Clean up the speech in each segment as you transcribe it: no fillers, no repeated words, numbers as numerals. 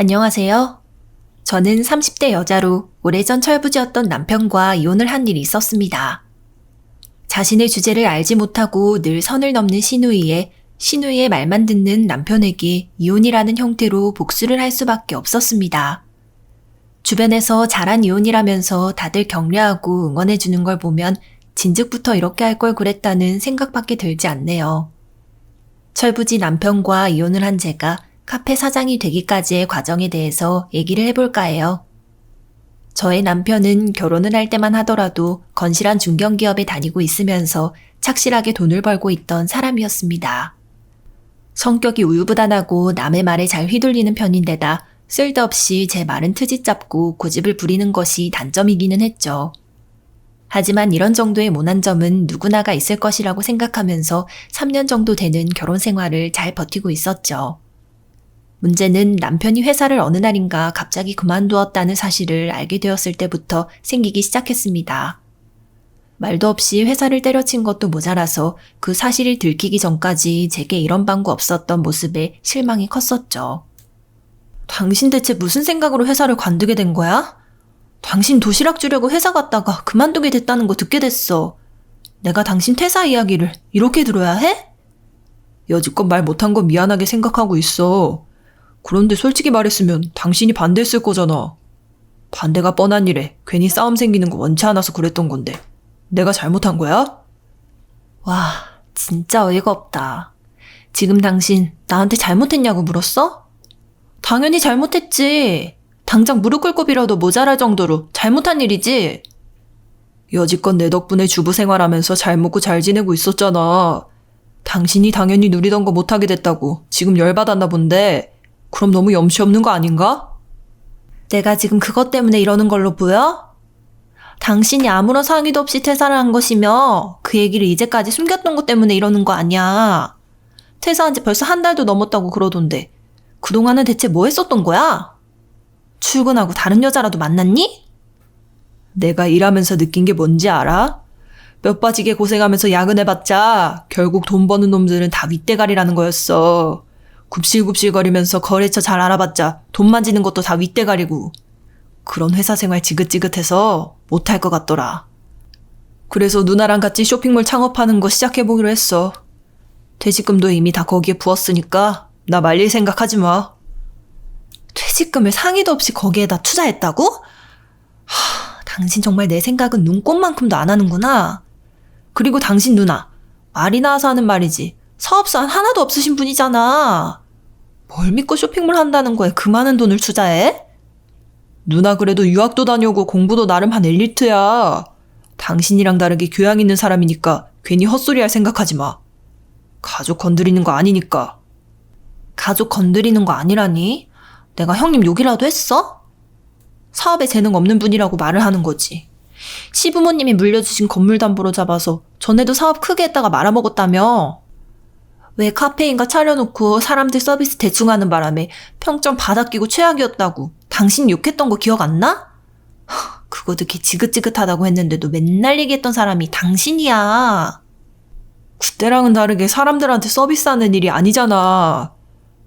안녕하세요. 저는 30대 여자로 오래전 철부지였던 남편과 이혼을 한 일이 있었습니다. 자신의 주제를 알지 못하고 늘 선을 넘는 시누이의 말만 듣는 남편에게 이혼이라는 형태로 복수를 할 수밖에 없었습니다. 주변에서 잘한 이혼이라면서 다들 격려하고 응원해주는 걸 보면 진즉부터 이렇게 할 걸 그랬다는 생각밖에 들지 않네요. 철부지 남편과 이혼을 한 제가 카페 사장이 되기까지의 과정에 대해서 얘기를 해볼까 해요. 저의 남편은 결혼을 할 때만 하더라도 건실한 중견기업에 다니고 있으면서 착실하게 돈을 벌고 있던 사람이었습니다. 성격이 우유부단하고 남의 말에 잘 휘둘리는 편인데다 쓸데없이 제 말은 트집 잡고 고집을 부리는 것이 단점이기는 했죠. 하지만 이런 정도의 모난 점은 누구나가 있을 것이라고 생각하면서 3년 정도 되는 결혼 생활을 잘 버티고 있었죠. 문제는 남편이 회사를 어느 날인가 갑자기 그만두었다는 사실을 알게 되었을 때부터 생기기 시작했습니다. 말도 없이 회사를 때려친 것도 모자라서 그 사실이 들키기 전까지 제게 이런 방구 없었던 모습에 실망이 컸었죠. 당신 대체 무슨 생각으로 회사를 관두게 된 거야? 당신 도시락 주려고 회사 갔다가 그만두게 됐다는 거 듣게 됐어. 내가 당신 퇴사 이야기를 이렇게 들어야 해? 여지껏 말 못한 거 미안하게 생각하고 있어. 그런데 솔직히 말했으면 당신이 반대했을 거잖아. 반대가 뻔한 일에 괜히 싸움 생기는 거 원치 않아서 그랬던 건데 내가 잘못한 거야? 와, 진짜 어이가 없다. 지금 당신 나한테 잘못했냐고 물었어? 당연히 잘못했지. 당장 무릎 꿇고 빌어도 모자랄 정도로 잘못한 일이지. 여지껏 내 덕분에 주부 생활하면서 잘 먹고 잘 지내고 있었잖아. 당신이 당연히 누리던 거 못하게 됐다고 지금 열받았나 본데 그럼 너무 염치 없는 거 아닌가? 내가 지금 그것 때문에 이러는 걸로 보여? 당신이 아무런 상의도 없이 퇴사를 한 것이며 그 얘기를 이제까지 숨겼던 것 때문에 이러는 거 아니야. 퇴사한 지 벌써 한 달도 넘었다고 그러던데 그동안은 대체 뭐 했었던 거야? 출근하고 다른 여자라도 만났니? 내가 일하면서 느낀 게 뭔지 알아? 뼈 빠지게 고생하면서 야근해봤자 결국 돈 버는 놈들은 다 윗대가리라는 거였어. 굽실굽실거리면서 거래처 잘 알아봤자 돈 만지는 것도 다 윗대가리고 그런 회사 생활 지긋지긋해서 못할 것 같더라. 그래서 누나랑 같이 쇼핑몰 창업하는 거 시작해보기로 했어. 퇴직금도 이미 다 거기에 부었으니까 나 말릴 생각하지 마. 퇴직금을 상의도 없이 거기에다 투자했다고? 당신 정말 내 생각은 눈꼽만큼도 안 하는구나. 그리고 당신 누나 말이 나와서 하는 말이지 사업사 하나도 없으신 분이잖아. 뭘 믿고 쇼핑몰 한다는 거에 그 많은 돈을 투자해? 누나 그래도 유학도 다녀오고 공부도 나름 한 엘리트야. 당신이랑 다르게 교양 있는 사람이니까 괜히 헛소리 할 생각하지 마. 가족 건드리는 거 아니니까. 가족 건드리는 거 아니라니? 내가 형님 욕이라도 했어? 사업에 재능 없는 분이라고 말을 하는 거지. 시부모님이 물려주신 건물 담보로 잡아서 전에도 사업 크게 했다가 말아먹었다며. 왜 카페인가 차려놓고 사람들 서비스 대충 하는 바람에 평점 바닥 끼고 최악이었다고 당신 욕했던 거 기억 안 나? 그거 듣기 지긋지긋하다고 했는데도 맨날 얘기했던 사람이 당신이야. 그때랑은 다르게 사람들한테 서비스하는 일이 아니잖아.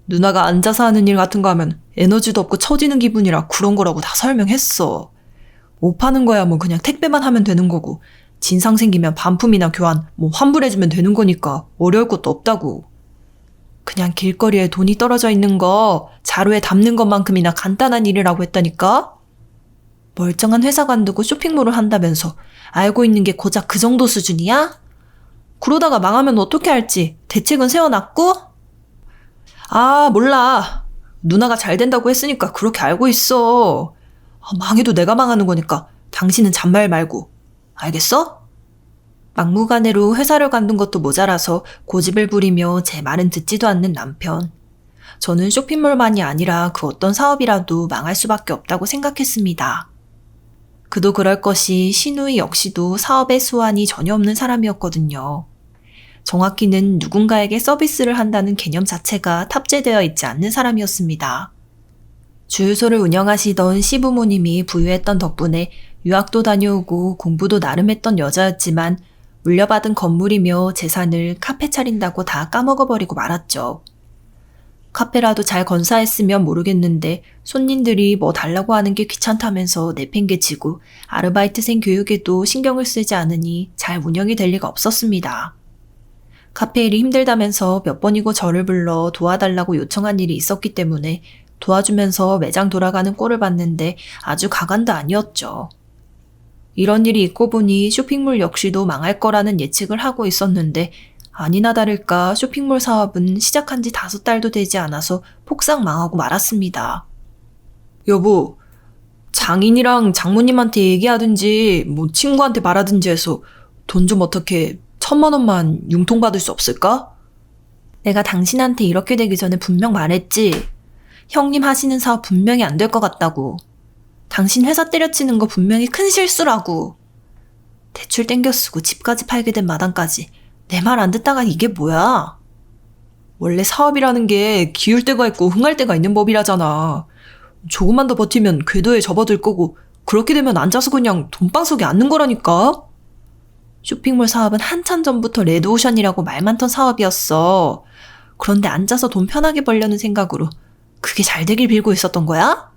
누나가 앉아서 하는 일 같은 거 하면 에너지도 없고 처지는 기분이라 그런 거라고 다 설명했어. 옷 파는 거야 뭐 그냥 택배만 하면 되는 거고 진상 생기면 반품이나 교환 뭐 환불해주면 되는 거니까 어려울 것도 없다고. 그냥 길거리에 돈이 떨어져 있는 거 자루에 담는 것만큼이나 간단한 일이라고 했다니까? 멀쩡한 회사 관두고 쇼핑몰을 한다면서 알고 있는 게 고작 그 정도 수준이야? 그러다가 망하면 어떻게 할지 대책은 세워놨고? 아, 몰라. 누나가 잘 된다고 했으니까 그렇게 알고 있어. 망해도 내가 망하는 거니까 당신은 잔말 말고. 알겠어? 막무가내로 회사를 관둔 것도 모자라서 고집을 부리며 제 말은 듣지도 않는 남편. 저는 쇼핑몰만이 아니라 그 어떤 사업이라도 망할 수밖에 없다고 생각했습니다. 그도 그럴 것이 시누이 역시도 사업의 수완이 전혀 없는 사람이었거든요. 정확히는 누군가에게 서비스를 한다는 개념 자체가 탑재되어 있지 않는 사람이었습니다. 주유소를 운영하시던 시부모님이 부유했던 덕분에 유학도 다녀오고 공부도 나름 했던 여자였지만 물려받은 건물이며 재산을 카페 차린다고 다 까먹어버리고 말았죠. 카페라도 잘 건사했으면 모르겠는데 손님들이 뭐 달라고 하는 게 귀찮다면서 내팽개치고 아르바이트생 교육에도 신경을 쓰지 않으니 잘 운영이 될 리가 없었습니다. 카페 일이 힘들다면서 몇 번이고 저를 불러 도와달라고 요청한 일이 있었기 때문에 도와주면서 매장 돌아가는 꼴을 봤는데 아주 가관도 아니었죠. 이런 일이 있고 보니 쇼핑몰 역시도 망할 거라는 예측을 하고 있었는데 아니나 다를까 쇼핑몰 사업은 시작한 지 5달도 되지 않아서 폭삭 망하고 말았습니다. 여보, 장인이랑 장모님한테 얘기하든지 뭐 친구한테 말하든지 해서 돈 좀 어떻게 1,000만 원만 융통받을 수 없을까? 내가 당신한테 이렇게 되기 전에 분명 말했지. 형님 하시는 사업 분명히 안 될 것 같다고. 당신 회사 때려치는 거 분명히 큰 실수라고. 대출 땡겨 쓰고 집까지 팔게 된 마당까지 내 말 안 듣다가 이게 뭐야? 원래 사업이라는 게 기울 때가 있고 흥할 때가 있는 법이라잖아. 조금만 더 버티면 궤도에 접어들 거고 그렇게 되면 앉아서 그냥 돈방 속에 앉는 거라니까? 쇼핑몰 사업은 한참 전부터 레드오션이라고 말 많던 사업이었어. 그런데 앉아서 돈 편하게 벌려는 생각으로 그게 잘 되길 빌고 있었던 거야?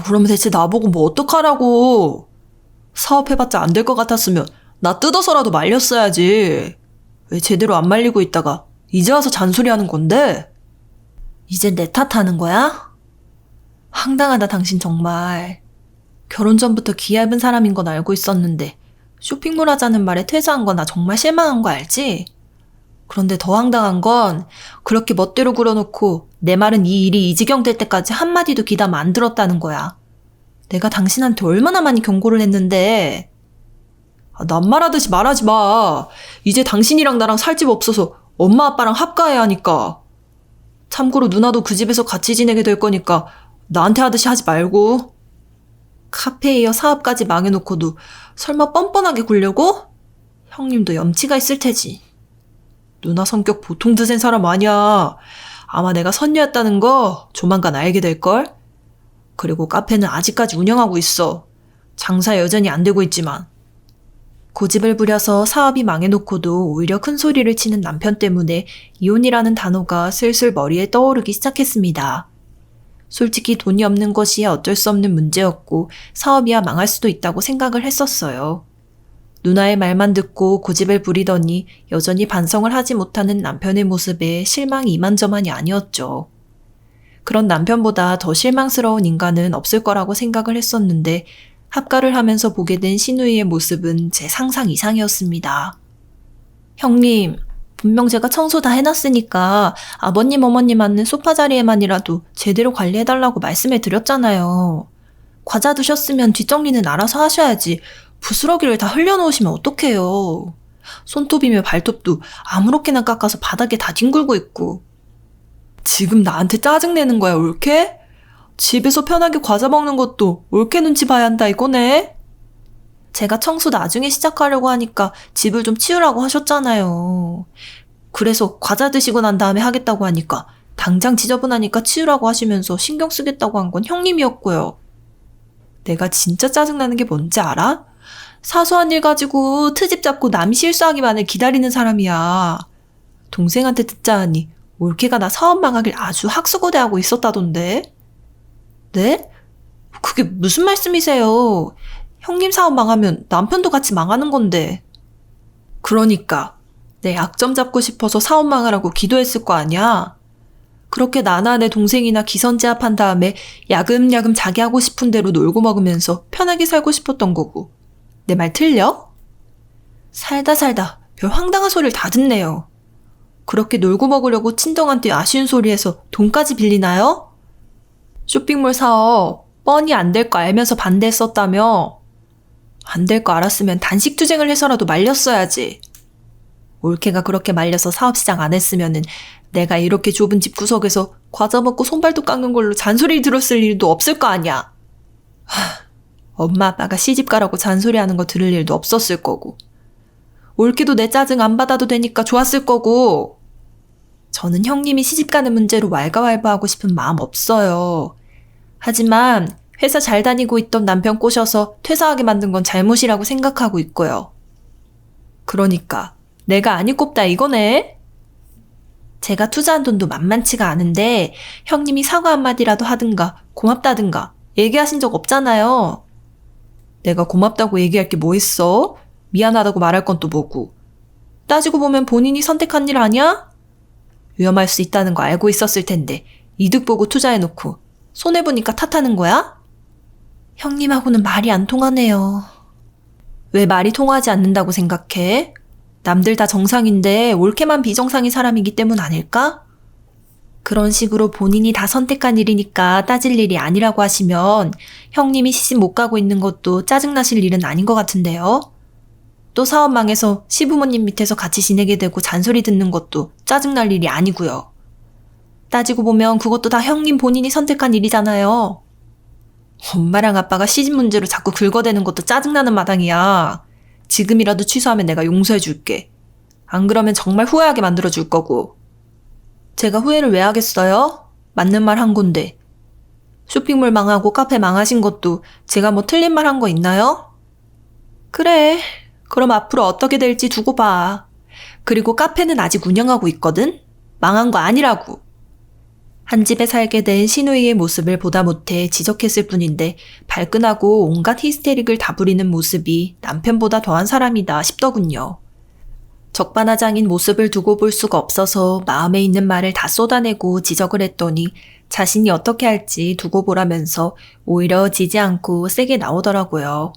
그럼 대체 나보고 뭐 어떡하라고. 사업해봤자 안 될 것 같았으면 나 뜯어서라도 말렸어야지. 왜 제대로 안 말리고 있다가 이제 와서 잔소리하는 건데? 이제 내 탓하는 거야? 황당하다 당신 정말. 결혼 전부터 기 얇은 사람인 건 알고 있었는데 쇼핑몰 하자는 말에 퇴사한 건 나 정말 실망한 거 알지? 그런데 더 황당한 건 그렇게 멋대로 굴어놓고 내 말은 이 일이 이 지경 될 때까지 한마디도 귀담아 안 들었다는 거야. 내가 당신한테 얼마나 많이 경고를 했는데. 낱말하듯이 말하지 마. 이제 당신이랑 나랑 살 집 없어서 엄마 아빠랑 합가해야 하니까. 참고로 누나도 그 집에서 같이 지내게 될 거니까 나한테 하듯이 하지 말고. 카페에 이어 사업까지 망해놓고도 설마 뻔뻔하게 굴려고? 형님도 염치가 있을 테지. 누나 성격 보통 드센 사람 아니야. 아마 내가 선녀였다는 거 조만간 알게 될걸? 그리고 카페는 아직까지 운영하고 있어. 장사 여전히 안 되고 있지만. 고집을 부려서 사업이 망해놓고도 오히려 큰 소리를 치는 남편 때문에 이혼이라는 단어가 슬슬 머리에 떠오르기 시작했습니다. 솔직히 돈이 없는 것이 어쩔 수 없는 문제였고 사업이야 망할 수도 있다고 생각을 했었어요. 누나의 말만 듣고 고집을 부리더니 여전히 반성을 하지 못하는 남편의 모습에 실망이 이만저만이 아니었죠. 그런 남편보다 더 실망스러운 인간은 없을 거라고 생각을 했었는데 합가를 하면서 보게 된 신우이의 모습은 제 상상 이상이었습니다. 형님, 분명 제가 청소 다 해놨으니까 아버님 어머님 앉는 소파 자리에만이라도 제대로 관리해달라고 말씀해 드렸잖아요. 과자 드셨으면 뒷정리는 알아서 하셔야지 부스러기를 다 흘려놓으시면 어떡해요. 손톱이며 발톱도 아무렇게나 깎아서 바닥에 다 뒹굴고 있고. 지금 나한테 짜증내는 거야, 올케? 집에서 편하게 과자 먹는 것도 올케 눈치 봐야 한다 이거네? 제가 청소 나중에 시작하려고 하니까 집을 좀 치우라고 하셨잖아요. 그래서 과자 드시고 난 다음에 하겠다고 하니까 당장 지저분하니까 치우라고 하시면서 신경 쓰겠다고 한 건 형님이었고요. 내가 진짜 짜증나는 게 뭔지 알아? 사소한 일 가지고 트집 잡고 남이 실수하기만을 기다리는 사람이야. 동생한테 듣자 하니 올케가 나 사업 망하길 아주 학수고대하고 있었다던데. 네? 그게 무슨 말씀이세요? 형님 사업 망하면 남편도 같이 망하는 건데. 그러니까 내 약점 잡고 싶어서 사업 망하라고 기도했을 거 아니야? 그렇게 나나 내 동생이나 기선제압한 다음에 야금야금 자기 하고 싶은 대로 놀고 먹으면서 편하게 살고 싶었던 거고. 내 말 틀려? 살다 별 황당한 소리를 다 듣네요. 그렇게 놀고 먹으려고 친정한테 아쉬운 소리해서 돈까지 빌리나요? 쇼핑몰 사업 뻔히 안 될 거 알면서 반대했었다며? 안 될 거 알았으면 단식 투쟁을 해서라도 말렸어야지. 올케가 그렇게 말려서 사업 시작 안 했으면은 내가 이렇게 좁은 집 구석에서 과자 먹고 손발톱 깎는 걸로 잔소리를 들었을 일도 없을 거 아니야. 엄마 아빠가 시집가라고 잔소리하는 거 들을 일도 없었을 거고. 올케도 내 짜증 안 받아도 되니까 좋았을 거고. 저는 형님이 시집가는 문제로 왈가왈부하고 싶은 마음 없어요. 하지만 회사 잘 다니고 있던 남편 꼬셔서 퇴사하게 만든 건 잘못이라고 생각하고 있고요. 그러니까 내가 아니 꼽다 이거네? 제가 투자한 돈도 만만치가 않은데 형님이 사과 한마디라도 하든가 고맙다든가 얘기하신 적 없잖아요. 내가 고맙다고 얘기할 게 뭐 있어? 미안하다고 말할 건 또 뭐고. 따지고 보면 본인이 선택한 일 아니야? 위험할 수 있다는 거 알고 있었을 텐데 이득 보고 투자해놓고 손해보니까 탓하는 거야? 형님하고는 말이 안 통하네요. 왜 말이 통하지 않는다고 생각해? 남들 다 정상인데 올케만 비정상인 사람이기 때문 아닐까? 그런 식으로 본인이 다 선택한 일이니까 따질 일이 아니라고 하시면 형님이 시집 못 가고 있는 것도 짜증나실 일은 아닌 것 같은데요. 또 사업 망해서 시부모님 밑에서 같이 지내게 되고 잔소리 듣는 것도 짜증날 일이 아니고요. 따지고 보면 그것도 다 형님 본인이 선택한 일이잖아요. 엄마랑 아빠가 시집 문제로 자꾸 긁어대는 것도 짜증나는 마당이야. 지금이라도 취소하면 내가 용서해줄게. 안 그러면 정말 후회하게 만들어줄 거고. 제가 후회를 왜 하겠어요? 맞는 말 한 건데. 쇼핑몰 망하고 카페 망하신 것도 제가 뭐 틀린 말 한 거 있나요? 그래. 그럼 앞으로 어떻게 될지 두고 봐. 그리고 카페는 아직 운영하고 있거든? 망한 거 아니라고. 한 집에 살게 된 시누이의 모습을 보다 못해 지적했을 뿐인데 발끈하고 온갖 히스테릭을 다 부리는 모습이 남편보다 더한 사람이다 싶더군요. 적반하장인 모습을 두고 볼 수가 없어서 마음에 있는 말을 다 쏟아내고 지적을 했더니 자신이 어떻게 할지 두고 보라면서 오히려 지지 않고 세게 나오더라고요.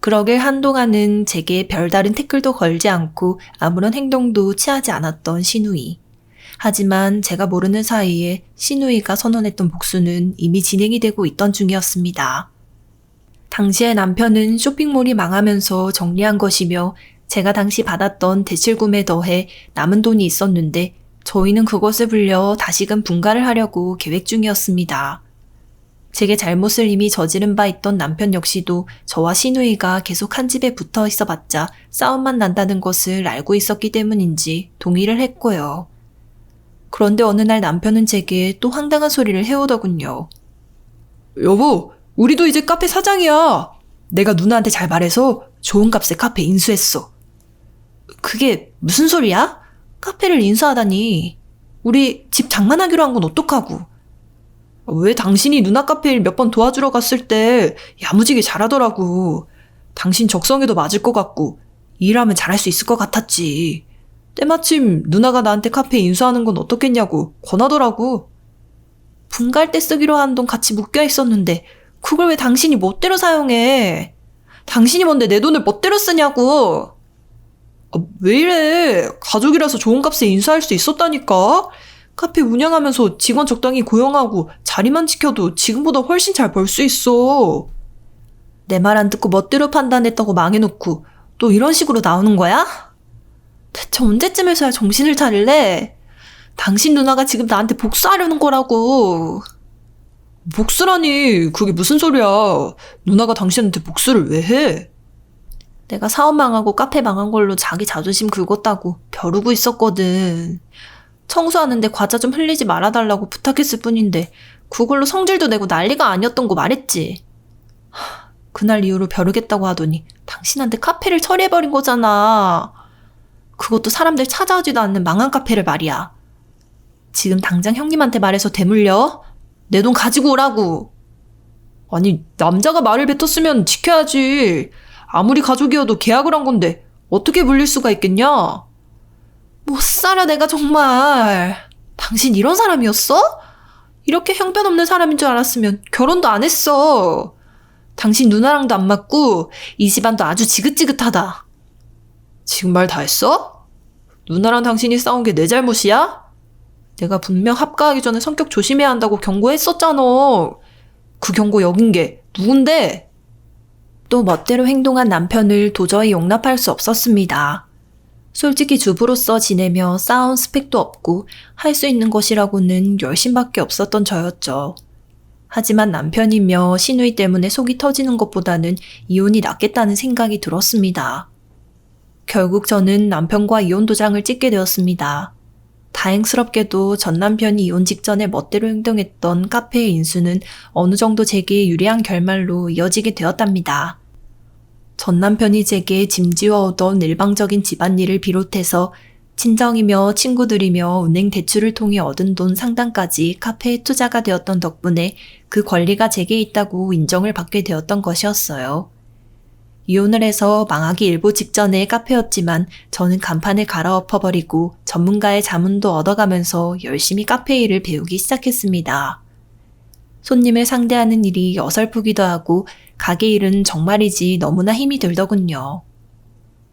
그러길 한동안은 제게 별다른 태클도 걸지 않고 아무런 행동도 취하지 않았던 시누이. 하지만 제가 모르는 사이에 시누이가 선언했던 복수는 이미 진행이 되고 있던 중이었습니다. 당시에 남편은 쇼핑몰이 망하면서 정리한 것이며 제가 당시 받았던 대출금에 더해 남은 돈이 있었는데 저희는 그것을 불려 다시금 분가를 하려고 계획 중이었습니다. 제게 잘못을 이미 저지른 바 있던 남편 역시도 저와 시누이가 계속 한 집에 붙어 있어봤자 싸움만 난다는 것을 알고 있었기 때문인지 동의를 했고요. 그런데 어느 날 남편은 제게 또 황당한 소리를 해오더군요. 여보, 우리도 이제 카페 사장이야. 내가 누나한테 잘 말해서 좋은 값에 카페 인수했어. 그게 무슨 소리야? 카페를 인수하다니. 우리 집 장만하기로 한 건 어떡하고. 왜 당신이 누나 카페 일 몇 번 도와주러 갔을 때 야무지게 잘하더라고. 당신 적성에도 맞을 것 같고 일하면 잘할 수 있을 것 같았지. 때마침 누나가 나한테 카페 인수하는 건 어떻겠냐고 권하더라고. 분가할 때 쓰기로 한 돈 같이 묶여 있었는데 그걸 왜 당신이 멋대로 사용해? 당신이 뭔데 내 돈을 멋대로 쓰냐고. 왜 이래? 가족이라서 좋은 값에 인수할 수 있었다니까? 카페 운영하면서 직원 적당히 고용하고 자리만 지켜도 지금보다 훨씬 잘 벌 수 있어. 내 말 안 듣고 멋대로 판단했다고 망해놓고 또 이런 식으로 나오는 거야? 대체 언제쯤에서야 정신을 차릴래? 당신 누나가 지금 나한테 복수하려는 거라고. 복수라니 그게 무슨 소리야. 누나가 당신한테 복수를 왜 해? 내가 사업 망하고 카페 망한 걸로 자기 자존심 긁었다고 벼르고 있었거든. 청소하는데 과자 좀 흘리지 말아달라고 부탁했을 뿐인데 그걸로 성질도 내고 난리가 아니었던 거 말했지. 그날 이후로 벼르겠다고 하더니 당신한테 카페를 처리해버린 거잖아. 그것도 사람들 찾아오지도 않는 망한 카페를 말이야. 지금 당장 형님한테 말해서 되물려? 내 돈 가지고 오라고. 아니 남자가 말을 뱉었으면 지켜야지. 아무리 가족이어도 계약을 한 건데 어떻게 물릴 수가 있겠냐? 못 살아 내가 정말. 당신 이런 사람이었어? 이렇게 형편없는 사람인 줄 알았으면 결혼도 안 했어. 당신 누나랑도 안 맞고 이 집안도 아주 지긋지긋하다. 지금 말 다 했어? 누나랑 당신이 싸운 게 내 잘못이야? 내가 분명 합가하기 전에 성격 조심해야 한다고 경고했었잖아. 그 경고 여긴 게 누군데? 또 멋대로 행동한 남편을 도저히 용납할 수 없었습니다. 솔직히 주부로서 지내며 쌓아온 스펙도 없고 할 수 있는 것이라고는 열심밖에 없었던 저였죠. 하지만 남편이며 시누이 때문에 속이 터지는 것보다는 이혼이 낫겠다는 생각이 들었습니다. 결국 저는 남편과 이혼 도장을 찍게 되었습니다. 다행스럽게도 전 남편이 이혼 직전에 멋대로 행동했던 카페의 인수는 어느 정도 제게 유리한 결말로 이어지게 되었답니다. 전 남편이 제게 짐지어오던 일방적인 집안일을 비롯해서 친정이며 친구들이며 은행 대출을 통해 얻은 돈 상당까지 카페에 투자가 되었던 덕분에 그 권리가 제게 있다고 인정을 받게 되었던 것이었어요. 이혼을 해서 망하기 일보 직전의 카페였지만 저는 간판을 갈아엎어버리고 전문가의 자문도 얻어가면서 열심히 카페 일을 배우기 시작했습니다. 손님을 상대하는 일이 어설프기도 하고 가게 일은 정말이지 너무나 힘이 들더군요.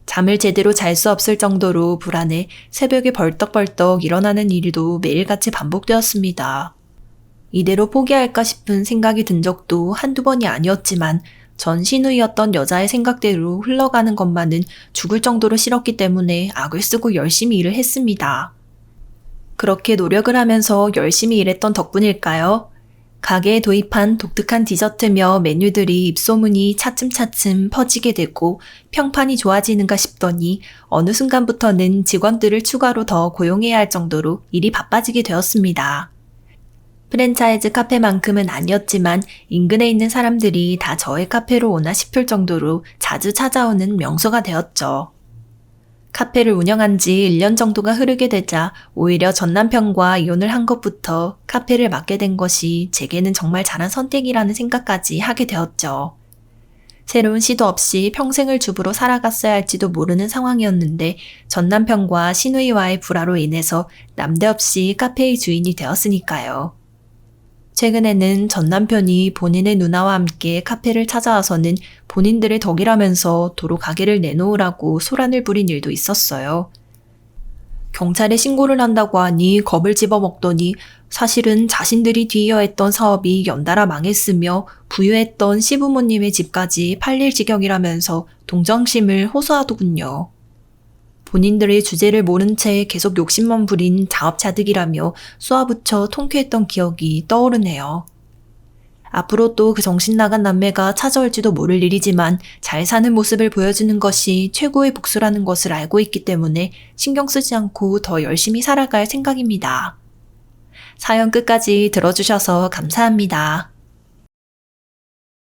잠을 제대로 잘 수 없을 정도로 불안해 새벽에 벌떡벌떡 일어나는 일도 매일같이 반복되었습니다. 이대로 포기할까 싶은 생각이 든 적도 한두 번이 아니었지만 전 신우이였던 여자의 생각대로 흘러가는 것만은 죽을 정도로 싫었기 때문에 악을 쓰고 열심히 일을 했습니다. 그렇게 노력을 하면서 열심히 일했던 덕분일까요? 가게에 도입한 독특한 디저트며 메뉴들이 입소문이 차츰차츰 퍼지게 되고 평판이 좋아지는가 싶더니 어느 순간부터는 직원들을 추가로 더 고용해야 할 정도로 일이 바빠지게 되었습니다. 프랜차이즈 카페만큼은 아니었지만 인근에 있는 사람들이 다 저의 카페로 오나 싶을 정도로 자주 찾아오는 명소가 되었죠. 카페를 운영한 지 1년 정도가 흐르게 되자 오히려 전 남편과 이혼을 한 것부터 카페를 맡게 된 것이 제게는 정말 잘한 선택이라는 생각까지 하게 되었죠. 새로운 시도 없이 평생을 주부로 살아갔어야 할지도 모르는 상황이었는데 전 남편과 시누이와의 불화로 인해서 남대없이 카페의 주인이 되었으니까요. 최근에는 전 남편이 본인의 누나와 함께 카페를 찾아와서는 본인들의 덕이라면서 도로 가게를 내놓으라고 소란을 부린 일도 있었어요. 경찰에 신고를 한다고 하니 겁을 집어먹더니 사실은 자신들이 뒤이어했던 사업이 연달아 망했으며 부유했던 시부모님의 집까지 팔릴 지경이라면서 동정심을 호소하더군요. 본인들의 주제를 모른 채 계속 욕심만 부린 자업자득이라며 쏘아붙여 통쾌했던 기억이 떠오르네요. 앞으로 또 그 정신 나간 남매가 찾아올지도 모를 일이지만 잘 사는 모습을 보여주는 것이 최고의 복수라는 것을 알고 있기 때문에 신경 쓰지 않고 더 열심히 살아갈 생각입니다. 사연 끝까지 들어주셔서 감사합니다.